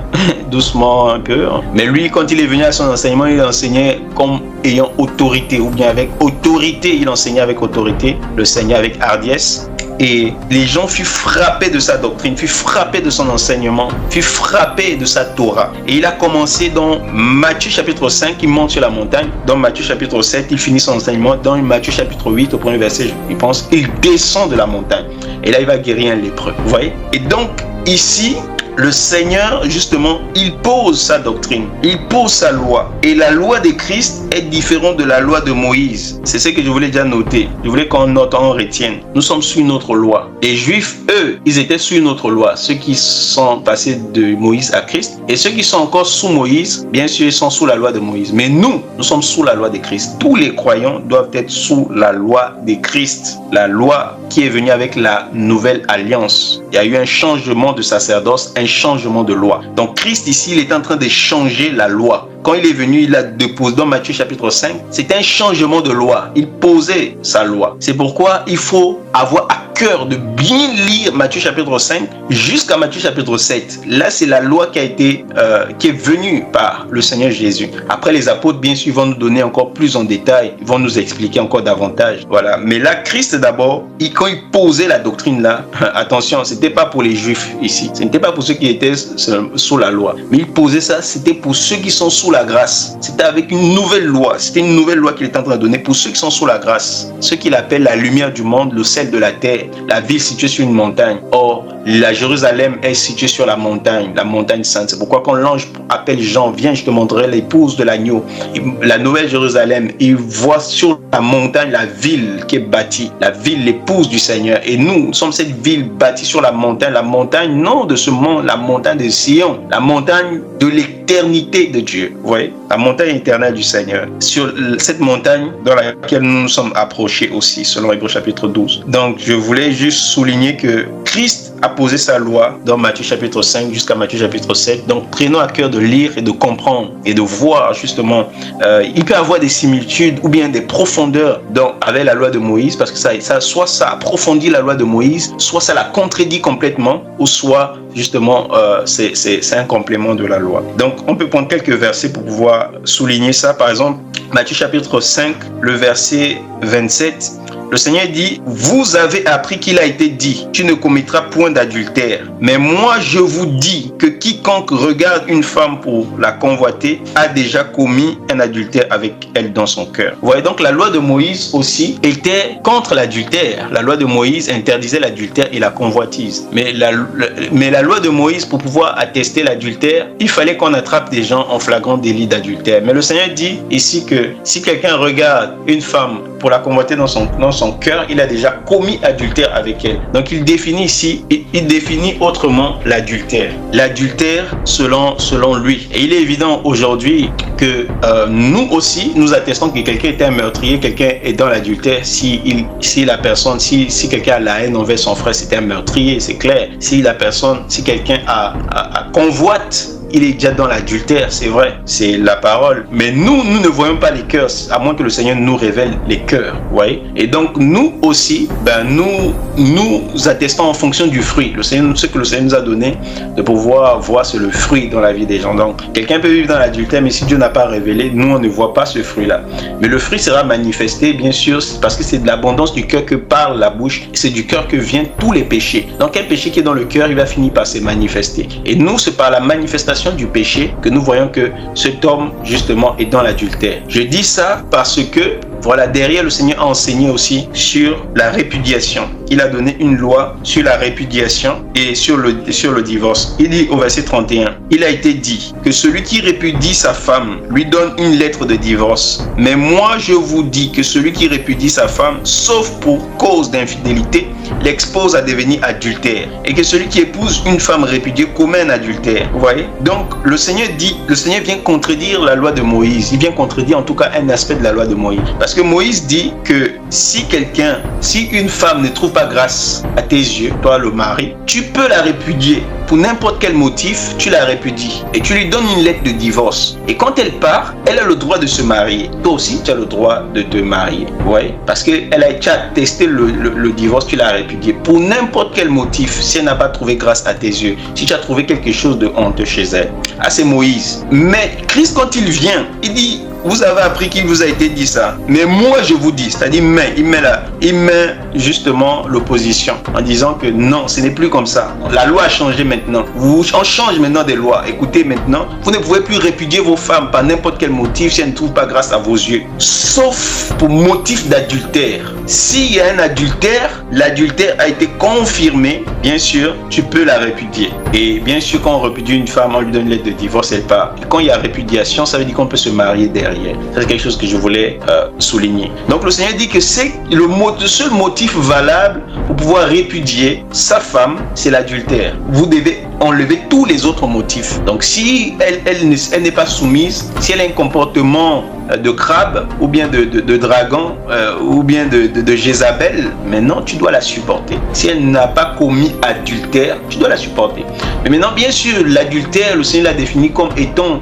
doucement un peu. Mais lui, quand il est venu à son enseignement, il enseignait comme ayant autorité, ou bien avec autorité. Il enseignait avec autorité, le Seigneur avec hardiesse. Et les gens furent frappés de sa doctrine, furent frappés de son enseignement, furent frappés de sa Torah. Et il a commencé dans Matthieu chapitre 5, il monte sur la montagne. Dans Matthieu chapitre 7, il finit son enseignement. Dans Matthieu chapitre 8, au premier verset, il pense, il descend de la montagne. Et là, il va guérir un lépreux. Vous voyez? Et donc, ici, le Seigneur, justement, il pose sa doctrine, il pose sa loi. Et la loi de Christ est différente de la loi de Moïse. C'est ce que je voulais déjà noter. Je voulais qu'on note, on retienne. Nous sommes sous une autre loi. Les Juifs, eux, ils étaient sous une autre loi. Ceux qui sont passés de Moïse à Christ. Et ceux qui sont encore sous Moïse, bien sûr, ils sont sous la loi de Moïse. Mais nous sommes sous la loi de Christ. Tous les croyants doivent être sous la loi de Christ. La loi qui est venue avec la nouvelle alliance. Il y a eu un changement de sacerdoce, un changement de loi. Donc Christ ici, il est en train de changer la loi. Quand il est venu, il a déposé dans Matthieu chapitre 5, c'était un changement de loi. Il posait sa loi. C'est pourquoi il faut avoir à cœur de bien lire Matthieu chapitre 5 jusqu'à Matthieu chapitre 7. Là, c'est la loi qui est venue par le Seigneur Jésus. Après, les apôtres, bien sûr, vont nous donner encore plus en détail, ils vont nous expliquer encore davantage. Voilà. Mais là, Christ d'abord, quand il posait la doctrine là, attention, c'était pas pour les Juifs ici. Ce n'était pas pour ceux qui étaient sous la loi. Mais il posait ça, c'était pour ceux qui sont sous la grâce. C'était avec une nouvelle loi. C'était une nouvelle loi qu'il était en train de donner pour ceux qui sont sous la grâce. Ceux qu'il appelle la lumière du monde, le sel de la terre. La ville située sur une montagne. Or, la Jérusalem est située sur la montagne sainte. C'est pourquoi quand l'ange appelle Jean, viens, je te montrerai l'épouse de l'agneau. La nouvelle Jérusalem, il voit sur la montagne la ville qui est bâtie. La ville, l'épouse du Seigneur. Et nous sommes cette ville bâtie sur la montagne non de ce monde, la montagne de Sion, la montagne de l'éternité de Dieu. Vous voyez? La montagne éternelle du Seigneur. Sur cette montagne dans laquelle nous nous sommes approchés aussi, selon Hébreux chapitre 12. Donc, je voulais juste souligner que Christ a posé sa loi dans Matthieu chapitre 5 jusqu'à Matthieu chapitre 7. Donc, prenons à cœur de lire et de comprendre et de voir justement. Il peut y avoir des similitudes ou bien des profondeurs avec la loi de Moïse, parce que soit ça approfondit la loi de Moïse, soit ça la contredit complètement, ou soit justement c'est un complément de la loi. Donc, on peut prendre quelques versets pour pouvoir souligner ça. Par exemple, Matthieu chapitre 5, le verset 27. Le Seigneur dit, vous avez appris qu'il a été dit, tu ne commettras point d'adultère. Mais moi, je vous dis que quiconque regarde une femme pour la convoiter a déjà commis un adultère avec elle dans son cœur. Vous voyez, donc la loi de Moïse aussi était contre l'adultère. La loi de Moïse interdisait l'adultère et la convoitise. Mais la loi de Moïse, pour pouvoir attester l'adultère, il fallait qu'on attrape des gens en flagrant délit d'adultère. Mais le Seigneur dit ici que si quelqu'un regarde une femme pour la convoiter dans son cœur, il a déjà commis adultère avec elle. Donc il définit ici, il définit autrement l'adultère. L'adultère selon lui. Et il est évident aujourd'hui que nous aussi, nous attestons que quelqu'un est un meurtrier, quelqu'un est dans l'adultère. Si quelqu'un a la haine envers son frère, c'est un meurtrier, c'est clair. Si quelqu'un a convoite, il est déjà dans l'adultère, c'est vrai, c'est la parole. Mais nous ne voyons pas les cœurs, à moins que le Seigneur nous révèle les cœurs, vous voyez. Et donc, nous aussi, nous attestons en fonction du fruit. Ce que le Seigneur nous a donné, de pouvoir voir, c'est le fruit dans la vie des gens. Donc, quelqu'un peut vivre dans l'adultère, mais si Dieu n'a pas révélé, nous, on ne voit pas ce fruit-là. Mais le fruit sera manifesté, bien sûr, parce que c'est de l'abondance du cœur que parle la bouche, et c'est du cœur que viennent tous les péchés. Donc, un péché qui est dans le cœur, il va finir par se manifester. Et nous, c'est par la manifestation du péché que nous voyons que cet homme justement est dans l'adultère. Je dis ça parce que voilà, derrière le Seigneur a enseigné aussi sur la répudiation. Il a donné une loi sur la répudiation et sur le divorce. Il dit au verset 31, il a été dit que celui qui répudie sa femme lui donne une lettre de divorce. Mais moi je vous dis que celui qui répudie sa femme, sauf pour cause d'infidélité, l'expose à devenir adultère. Et que celui qui épouse une femme répudiée commet un adultère. Vous voyez? Donc le Seigneur vient contredire la loi de Moïse. Il vient contredire en tout cas un aspect de la loi de Moïse. Parce que Moïse dit que si une femme ne trouve pas grâce à tes yeux, toi le mari, tu peux la répudier. Pour n'importe quel motif, tu la répudies et tu lui donnes une lettre de divorce. Et quand elle part, elle a le droit de se marier. Toi aussi, tu as le droit de te marier. Ouais, parce qu'elle a été attesté le divorce, tu l'as répudié. Pour n'importe quel motif, si elle n'a pas trouvé grâce à tes yeux, si tu as trouvé quelque chose de honteux chez elle. Ah, c'est Moïse. Mais Christ, quand il vient, il dit, vous avez appris qu'il vous a été dit ça. Mais moi, je vous dis, c'est-à-dire, il met justement l'opposition en disant que non, ce n'est plus comme ça. La loi a changé maintenant. On change maintenant des lois. Écoutez maintenant, vous ne pouvez plus répudier vos femmes par n'importe quel motif si elles ne trouvent pas grâce à vos yeux. Sauf pour motif d'adultère. S'il y a un adultère, l'adultère a été confirmé, bien sûr, tu peux la répudier. Et bien sûr, quand on répudie une femme, on lui donne une lettre de divorce, elle part. Quand il y a répudiation, ça veut dire qu'on peut se marier derrière. C'est quelque chose que je voulais souligner. Donc le Seigneur dit que c'est le seul motif valable pour pouvoir répudier sa femme, c'est l'adultère. Vous devez enlever tous les autres motifs. Donc si elle n'est pas soumise, si elle a un comportement de crabe ou bien de dragon ou bien de Jézabel, maintenant tu dois la supporter. Si elle n'a pas commis adultère, tu dois la supporter. Mais maintenant, bien sûr, l'adultère, le Seigneur l'a défini comme étant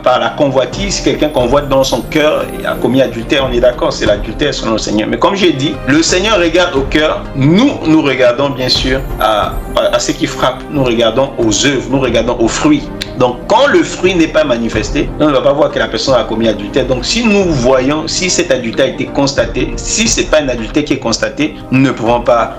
par la convoitise. Si quelqu'un convoite dans son cœur et a commis adultère, on est d'accord, c'est l'adultère selon le Seigneur. Mais comme j'ai dit, le Seigneur regarde au cœur. Nous regardons bien sûr à ce qui frappe. Nous regardons aux œuvres, nous regardons aux fruits. Donc quand le fruit n'est pas manifesté, on ne va pas voir que la personne a commis adultère. Donc si nous voyons, si cet adultère a été constaté, si ce n'est pas un adultère qui est constaté, nous ne pouvons pas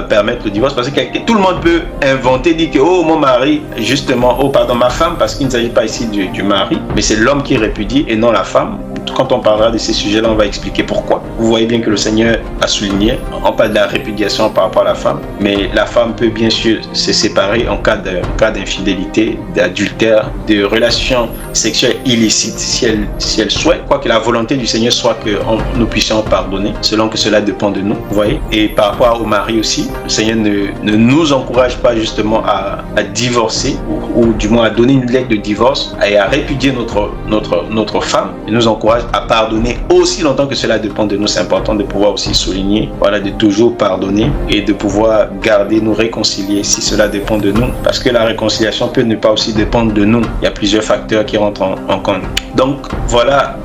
permettre le divorce. Parce que tout le monde peut inventer, dire que oh mon mari, justement, oh pardon ma femme, parce qu'il ne s'agit pas ici du mari, mais c'est l'homme qui répudie et non la femme. Quand on parlera de ces sujets-là, on va expliquer pourquoi. Vous voyez bien que le Seigneur a souligné, on parle de la répudiation par rapport à la femme, mais la femme peut bien sûr se séparer en cas d'infidélité, d'adultère, de relations sexuelles illicites, si elle souhaite, quoi que la volonté du Seigneur soit que nous puissions pardonner, selon que cela dépend de nous, vous voyez. Et par rapport au mari aussi, le Seigneur ne nous encourage pas justement à divorcer, ou du moins à donner une lettre de divorce et à répudier notre femme. Il nous encourage à pardonner aussi longtemps que cela dépend de nous. C'est important de pouvoir aussi souligner, voilà, de toujours pardonner et de pouvoir garder, nous réconcilier si cela dépend de nous, parce que la réconciliation peut ne pas aussi dépendre de nous. Il y a plusieurs facteurs qui rentrent en compte. Donc voilà,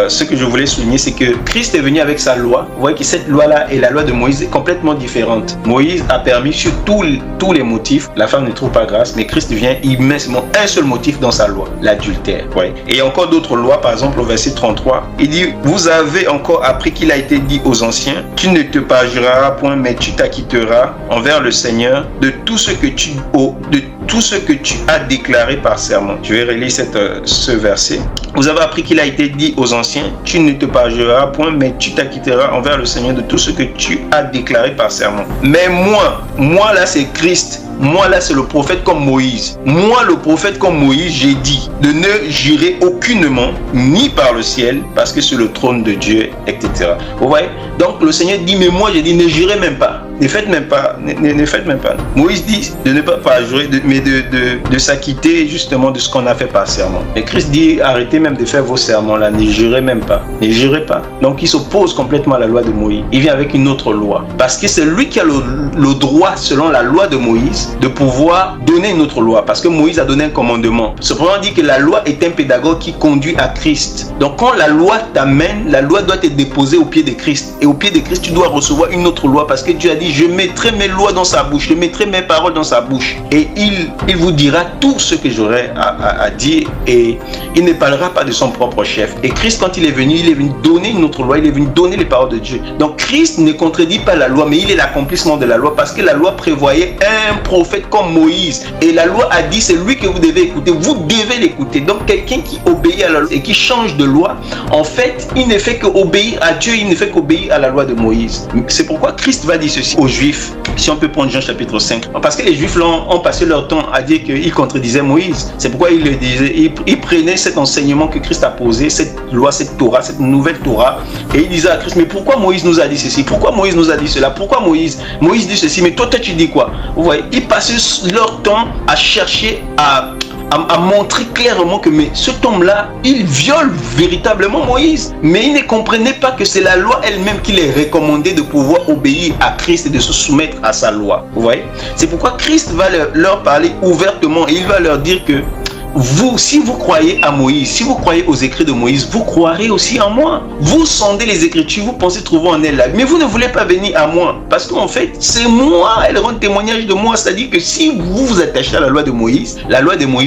ce que je voulais souligner, c'est que Christ est venu avec sa loi. Vous voyez que cette loi-là et la loi de Moïse est complètement différente. Moïse a permis sur tous les motifs, la femme ne trouve pas grâce, mais Christ vient, il met seulement un seul motif dans sa loi, l'adultère. Ouais. Et encore d'autres lois, par exemple au verset 33, il dit, vous avez encore appris qu'il a été dit aux anciens, tu ne te parjureras point, mais tu t'acquitteras envers le Seigneur de tout ce que tu as déclaré par serment. Je vais relire ce verset. Vous avez appris qu'il a été dit aux anciens, tu ne te parjureras point, mais tu t'acquitteras envers le Seigneur de tout ce que tu as déclaré par serment. Mais moi là c'est Christ moi là c'est le prophète comme Moïse. Moi le prophète comme Moïse, j'ai dit de ne jurer aucunement, ni par le ciel, parce que c'est le trône de Dieu, etc. Vous voyez? Donc le Seigneur dit, mais moi j'ai dit, ne jurez même pas. Ne faites même pas, ne faites même pas. Moïse dit de ne pas jurer, mais de s'acquitter justement de ce qu'on a fait par serment. Et Christ dit, arrêtez même de faire vos serments là, ne jurez même pas, ne jurez pas. Donc il s'oppose complètement à la loi de Moïse. Il vient avec une autre loi. Parce que c'est lui qui a le droit, selon la loi de Moïse, de pouvoir donner une autre loi. Parce que Moïse a donné un commandement. Cependant, on dit que la loi est un pédagogue qui conduit à Christ. Donc quand la loi t'amène, la loi doit être déposée au pied de Christ. Et au pied de Christ, tu dois recevoir une autre loi parce que Dieu a dit, je mettrai mes lois dans sa bouche, je mettrai mes paroles dans sa bouche. Et il vous dira tout ce que j'aurai à dire et il ne parlera pas de son propre chef. Et Christ, quand il est venu donner une autre loi, il est venu donner les paroles de Dieu. Donc Christ ne contredit pas la loi, mais il est l'accomplissement de la loi parce que la loi prévoyait un prophète comme Moïse. Et la loi a dit, c'est lui que vous devez écouter, vous devez l'écouter. Donc quelqu'un qui obéit à la loi et qui change de loi, en fait, il ne fait qu'obéir à Dieu, il ne fait qu'obéir à la loi de Moïse. C'est pourquoi Christ va dire ceci aux Juifs. Si on peut prendre Jean chapitre 5. Parce que les Juifs là, ont passé leur temps à dire qu'ils contredisaient Moïse. C'est pourquoi ils le disaient. Ils prenaient cet enseignement que Christ a posé, cette loi, cette Torah, cette nouvelle Torah. Et ils disaient à Christ, mais pourquoi Moïse nous a dit ceci? Pourquoi Moïse nous a dit cela? Pourquoi Moïse dit ceci? Mais toi tu dis quoi? Vous voyez, ils passaient leur temps à chercher à montrer clairement que mais cet homme-là, il viole véritablement Moïse. Mais il ne comprenait pas que c'est la loi elle-même qui les recommandait de pouvoir obéir à Christ et de se soumettre à sa loi. Vous voyez? C'est pourquoi Christ va leur parler ouvertement et il va leur dire que vous, si vous croyez à Moïse, si vous croyez aux écrits de Moïse, vous croirez aussi en moi. Vous sondez les Écritures, vous pensez trouver en elle là, mais vous ne voulez pas venir à moi, parce qu'en fait, c'est moi, elle rend témoignage de moi, c'est-à-dire que si vous vous attachez à la loi de Moïse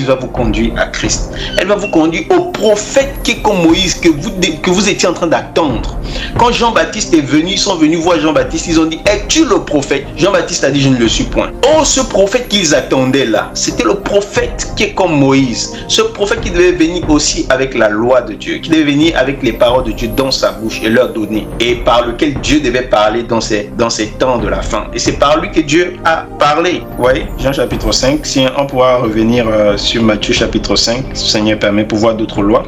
va vous conduire à Christ. Elle va vous conduire au prophète qui est comme Moïse, que vous étiez en train d'attendre. Quand Jean-Baptiste est venu, ils sont venus voir Jean-Baptiste, ils ont dit, es-tu le prophète? Jean-Baptiste a dit, je ne le suis point. Oh, ce prophète qu'ils attendaient là, c'était le prophète qui est comme Moïse. Ce prophète qui devait venir aussi avec la loi de Dieu, qui devait venir avec les paroles de Dieu dans sa bouche et leur donner, et par lequel Dieu devait parler dans ces temps de la fin. Et c'est par lui que Dieu a parlé. Vous voyez, Jean chapitre 5, si on pourra revenir sur Matthieu chapitre 5, si le Seigneur permet, pour voir d'autres lois.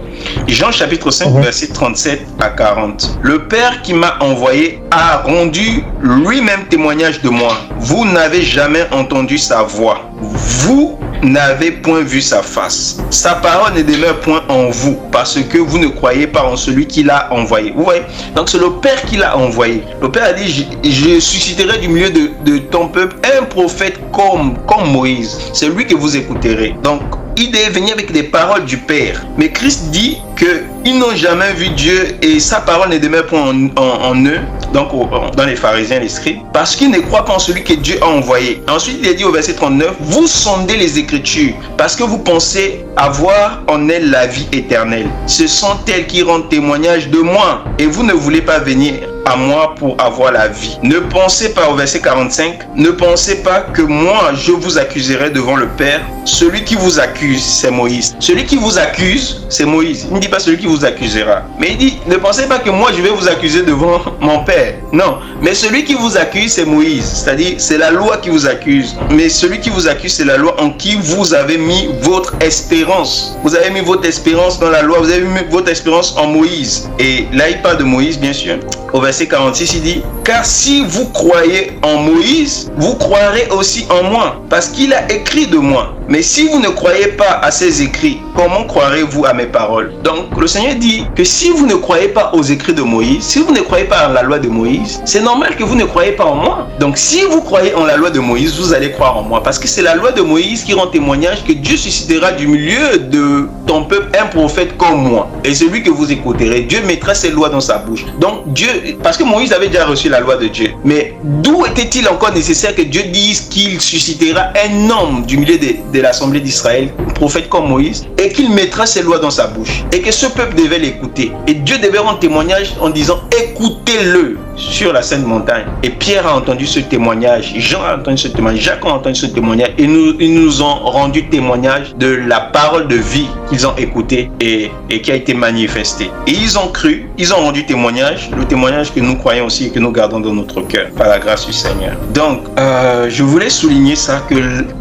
Jean chapitre 5, verset 37 à 40. Le Père qui m'a envoyé a rendu lui-même témoignage de moi. Vous n'avez jamais entendu sa voix. Vous n'avez point vu sa face. Sa parole ne demeure point en vous, parce que vous ne croyez pas en celui qui l'a envoyé. Vous voyez? Donc c'est le Père qui l'a envoyé. Le Père a dit, je susciterai du milieu de ton peuple un prophète comme Moïse. C'est lui que vous écouterez. Donc il devait venir avec des paroles du Père. Mais Christ dit qu'ils n'ont jamais vu Dieu et sa parole ne demeure pas en eux, donc dans les pharisiens, les scribes, parce qu'ils ne croient pas en celui que Dieu a envoyé. Ensuite, il est dit au verset 39, vous sondez les Écritures parce que vous pensez avoir en elles la vie éternelle. Ce sont elles qui rendent témoignage de moi et vous ne voulez pas venir à moi pour avoir la vie. Ne pensez pas, au verset 45, ne pensez pas que moi je vous accuserai devant le Père. Celui qui vous accuse, c'est Moïse. Celui qui vous accuse, c'est Moïse. Il ne dit pas celui qui vous accusera. Mais il dit, ne pensez pas que moi je vais vous accuser devant mon Père. Non, mais celui qui vous accuse, c'est Moïse. C'est-à-dire, c'est la loi qui vous accuse. Mais celui qui vous accuse, c'est la loi en qui vous avez mis votre espérance. Vous avez mis votre espérance dans la loi, vous avez mis votre espérance en Moïse. Et là, il parle de Moïse, bien sûr. Au verset 46, il dit, car si vous croyez en Moïse, vous croirez aussi en moi, parce qu'il a écrit de moi. Mais si vous ne croyez pas à ses écrits, comment croirez-vous à mes paroles? Donc le Seigneur dit que si vous ne croyez pas aux écrits de Moïse, si vous ne croyez pas en la loi de Moïse, c'est normal que vous ne croyez pas en moi. Donc si vous croyez en la loi de Moïse, vous allez croire en moi, parce que c'est la loi de Moïse qui rend témoignage que Dieu suscitera du milieu de ton peuple un prophète comme moi, et celui que vous écouterez, Dieu mettra ses lois dans sa bouche. Donc Dieu, parce que Moïse avait déjà reçu la loi de Dieu, mais d'où était-il encore nécessaire que Dieu dise qu'il suscitera un homme du milieu de l'assemblée d'Israël, un prophète comme Moïse, et qu'il mettra ses lois dans sa bouche, et que ce peuple devait l'écouter, et Dieu devait rendre témoignage en disant écoutez-le. sur la Sainte Montagne. Et Pierre a entendu ce témoignage, Jean a entendu ce témoignage, Jacques a entendu ce témoignage. Et ils nous ont rendu témoignage de la parole de vie qu'ils ont écoutée et qui a été manifestée. Et ils ont cru, ils ont rendu témoignage, le témoignage que nous croyons aussi et que nous gardons dans notre cœur, par la grâce du Seigneur. Donc, je voulais souligner ça, que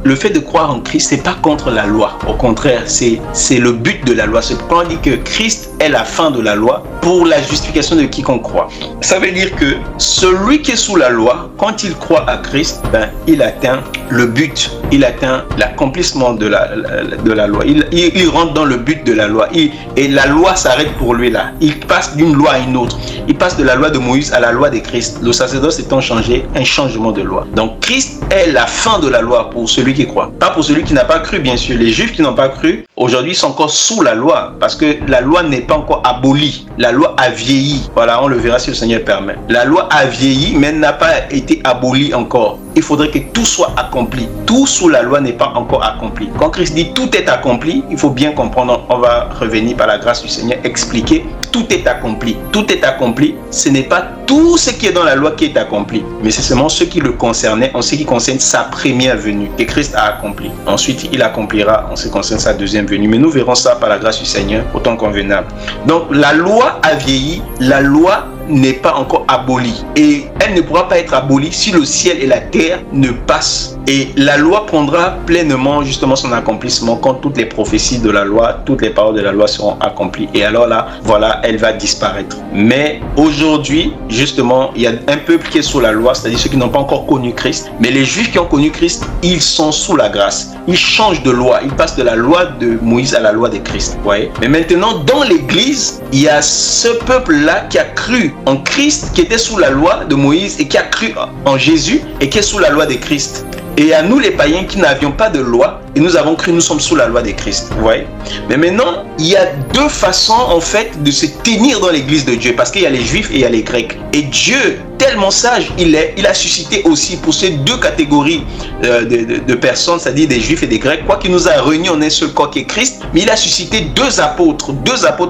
le fait de croire en Christ, c'est pas contre la loi. Au contraire, c'est le but de la loi. C'est pourquoi on dit que Christ est la fin de la loi pour la justification de quiconque croit. Ça veut dire que celui qui est sous la loi, quand il croit à Christ, il atteint le but, il atteint l'accomplissement de la loi. Il rentre dans le but de la loi. Et la loi s'arrête pour lui là. Il passe d'une loi à une autre. Il passe de la loi de Moïse à la loi de Christ. Le sacerdoce étant changé, un changement de loi. Donc Christ est la fin de la loi pour celui qui croit. Pas pour celui qui n'a pas cru, bien sûr. Les Juifs qui n'ont pas cru, aujourd'hui, sont encore sous la loi. Parce que la loi n'est pas encore abolie. La loi a vieilli. Voilà, on le verra si le Seigneur permet. La loi a vieilli, mais n'a pas été abolie encore. Il faudrait que tout soit accompli. Tout sous la loi n'est pas encore accompli. Quand Christ dit tout est accompli, il faut bien comprendre, on va revenir par la grâce du Seigneur, expliquer tout est accompli. Tout est accompli, ce n'est pas tout ce qui est dans la loi qui est accompli, mais c'est seulement ce qui le concernait en ce qui concerne sa première venue que Christ a accompli. Ensuite, il accomplira en ce qui concerne sa deuxième venue. Mais nous verrons ça par la grâce du Seigneur autant convenable. Donc la loi a vieilli, la loi n'est pas encore abolie et elle ne pourra pas être abolie si le ciel et la terre ne passent, et la loi prendra pleinement justement son accomplissement quand toutes les prophéties de la loi, toutes les paroles de la loi seront accomplies, et alors là, voilà, elle va disparaître. Mais aujourd'hui, justement, il y a un peuple qui est sous la loi, c'est-à-dire ceux qui n'ont pas encore connu Christ, mais les Juifs qui ont connu Christ, ils sont sous la grâce, ils changent de loi, ils passent de la loi de Moïse à la loi de Christ, vous voyez. Mais maintenant, dans l'église, il y a ce peuple-là qui a cru en Christ, qui était sous la loi de Moïse et qui a cru en Jésus et qui est sous la loi de Christ. Et à nous les païens qui n'avions pas de loi, et nous avons cru, nous sommes sous la loi de Christ. Vous voyez? Mais maintenant, il y a deux façons en fait de se tenir dans l'église de Dieu, parce qu'il y a les Juifs et il y a les Grecs. Et Dieu, tellement sage il a suscité aussi pour ces deux catégories de personnes, c'est-à-dire des Juifs et des Grecs, quoi qu'il nous a réunis en un seul corps qui est Christ, mais il a suscité deux apôtres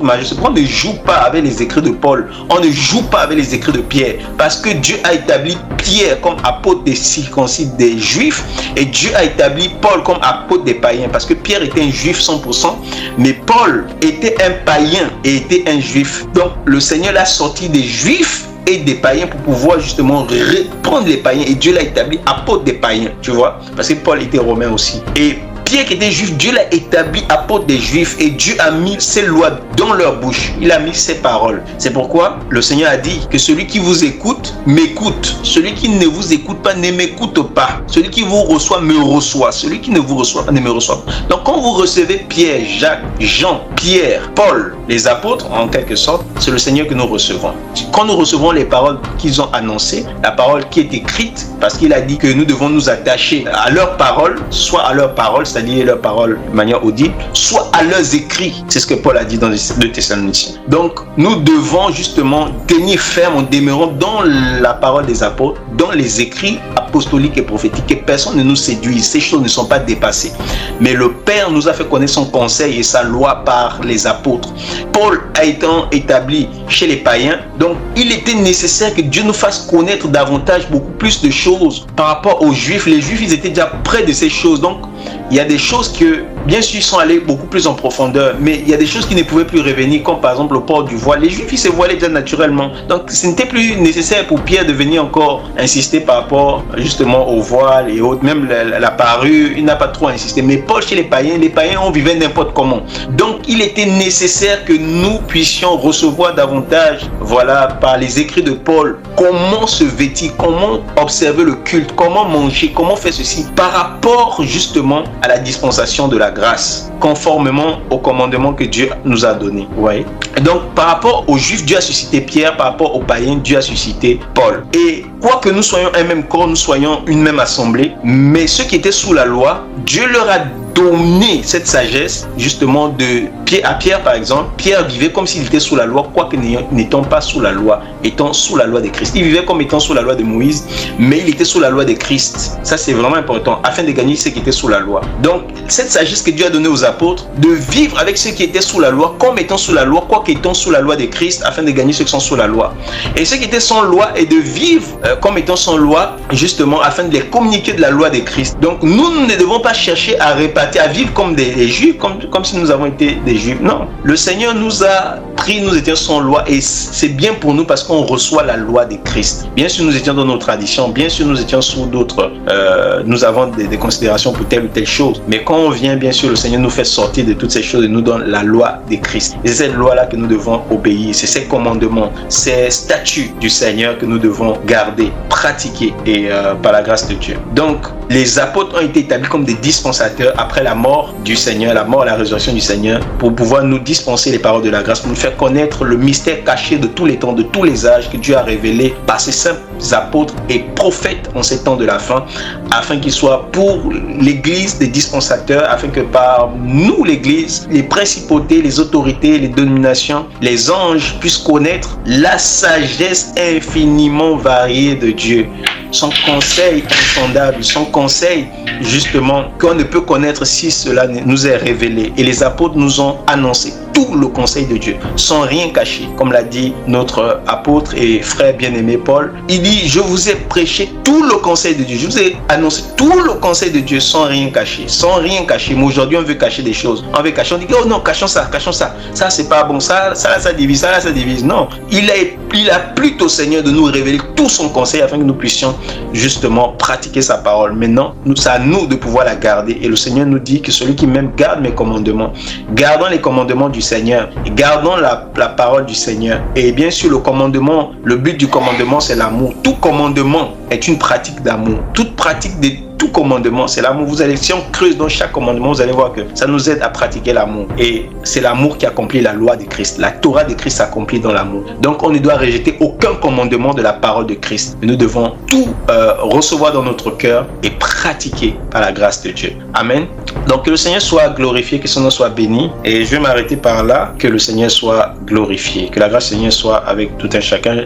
majeurs. C'est pourquoi on ne joue pas avec les écrits de Paul, on ne joue pas avec les écrits de Pierre, parce que Dieu a établi Pierre comme apôtre des circoncis des Juifs, et Dieu a établi Paul comme apôtre des païens, parce que Pierre était un Juif 100%, mais Paul était un païen et était un Juif. Donc le Seigneur l'a sorti des Juifs et des païens pour pouvoir justement reprendre les païens, et Dieu l'a établi apôtre des païens, tu vois, parce que Paul était romain aussi. Et Pierre qui était juif, Dieu l'a établi apôtre des Juifs, et Dieu a mis ses lois dans leur bouche. Il a mis ses paroles. C'est pourquoi le Seigneur a dit que celui qui vous écoute, m'écoute. Celui qui ne vous écoute pas, ne m'écoute pas. Celui qui vous reçoit, me reçoit. Celui qui ne vous reçoit pas, ne me reçoit pas. Donc quand vous recevez Pierre, Jacques, Jean, Pierre, Paul, les apôtres, en quelque sorte, c'est le Seigneur que nous recevons. Quand nous recevons les paroles qu'ils ont annoncées, la parole qui est écrite, parce qu'il a dit que nous devons nous attacher à leurs paroles, soit à leurs paroles, c'est-à-dire leurs paroles de manière audible, soit à leurs écrits. C'est ce que Paul a dit dans les 2 Thessaloniciens. Donc, nous devons justement tenir ferme en demeurant dans la parole des apôtres, dans les écrits apostoliques et prophétiques, que personne ne nous séduise. Ces choses ne sont pas dépassées. Mais le Père nous a fait connaître son conseil et sa loi par les apôtres. Paul a été établi chez les païens, donc il était nécessaire que Dieu nous fasse connaître davantage, beaucoup plus de choses par rapport aux Juifs. Les Juifs, ils étaient déjà près de ces choses, donc il y a des choses que, bien sûr, ils sont allés beaucoup plus en profondeur, mais il y a des choses qui ne pouvaient plus revenir, comme par exemple le port du voile. Les Juifs, ils se voilaient déjà naturellement. Donc, ce n'était plus nécessaire pour Pierre de venir encore insister par rapport justement au voile et autres. Même la parure, il n'a pas trop insisté. Mais Paul, chez les païens, on vivait n'importe comment. Donc, il était nécessaire que nous puissions recevoir davantage, voilà, par les écrits de Paul, comment se vêtir, comment observer le culte, comment manger, comment faire ceci, par rapport justement à la dispensation de la grâce, conformément au commandement que Dieu nous a donné. Ouais. Donc, par rapport aux Juifs, Dieu a suscité Pierre, par rapport aux païens, Dieu a suscité Paul. Et quoi que nous soyons un même corps, nous soyons une même assemblée, mais ceux qui étaient sous la loi, Dieu leur a donné cette sagesse justement de Pierre par exemple. Pierre vivait comme s'il était sous la loi, quoique n'étant pas sous la loi, étant sous la loi de Christ. Il vivait comme étant sous la loi de Moïse, mais il était sous la loi de Christ. Ça c'est vraiment important, afin de gagner ceux qui étaient sous la loi. Donc cette sagesse que Dieu a donnée aux apôtres, de vivre avec ceux qui étaient sous la loi, comme étant sous la loi, quoique étant sous la loi de Christ, afin de gagner ceux qui sont sous la loi. Et ceux qui étaient sans loi, et de vivre comme étant sans loi, justement, afin de les communiquer de la loi de Christ. Donc nous ne devons pas chercher à répartir, à vivre comme des Juifs, comme si nous avons été des Juifs. Non, le Seigneur nous a pris, nous étions sans loi, et c'est bien pour nous parce qu'on reçoit la loi de Christ. Bien sûr, nous étions dans nos traditions, bien sûr, nous étions sous d'autres, nous avons des considérations pour telle ou telle chose. Mais quand on vient, bien sûr, le Seigneur nous fait sortir de toutes ces choses et nous donne la loi de Christ. Et c'est cette loi-là que nous devons obéir. C'est ces commandements, ces statuts du Seigneur que nous devons garder, pratiquer, et par la grâce de Dieu. Donc, les apôtres ont été établis comme des dispensateurs après la mort du Seigneur, la mort et la résurrection du Seigneur, pour pouvoir nous dispenser les paroles de la grâce, pour nous faire connaître le mystère caché de tous les temps, de tous les âges que Dieu a révélé par ses saints apôtres et prophètes en ces temps de la fin, afin qu'ils soient pour l'Église des dispensateurs, afin que par nous, l'Église, les principautés, les autorités, les dominations, les anges puissent connaître la sagesse infiniment variée de Dieu. Son conseil insondable, son conseil justement qu'on ne peut connaître si cela nous est révélé. Et les apôtres nous ont annoncé tout le conseil de Dieu, sans rien cacher. Comme l'a dit notre apôtre et frère bien-aimé Paul, il dit, je vous ai prêché tout le conseil de Dieu. Je vous ai annoncé tout le conseil de Dieu sans rien cacher. Sans rien cacher. Mais aujourd'hui, on veut cacher des choses. On veut cacher, on dit, oh non, cachons ça, cachons ça. Ça, c'est pas bon. Ça divise, ça divise. Non. Il a plu au Seigneur de nous révéler tout son conseil afin que nous puissions justement pratiquer sa parole. Maintenant, c'est à nous de pouvoir la garder. Et le Seigneur nous dit que celui qui m'aime garde mes commandements. Gardons les commandements du Seigneur. Gardons la parole du Seigneur. Et bien sûr, le but du commandement, c'est l'amour. Tout commandement est une pratique d'amour. Toute pratique de tout commandement, c'est l'amour. Vous allez, si on creuse dans chaque commandement, vous allez voir que ça nous aide à pratiquer l'amour. Et c'est l'amour qui accomplit la loi de Christ. La Torah de Christ s'accomplit dans l'amour. Donc, on ne doit rejeter aucun commandement de la parole de Christ. Mais nous devons tout recevoir dans notre cœur et pratiquer par la grâce de Dieu. Amen. Donc, que le Seigneur soit glorifié, que son nom soit béni. Et je vais m'arrêter par là. Que le Seigneur soit glorifié. Que la grâce du Seigneur soit avec tout un chacun.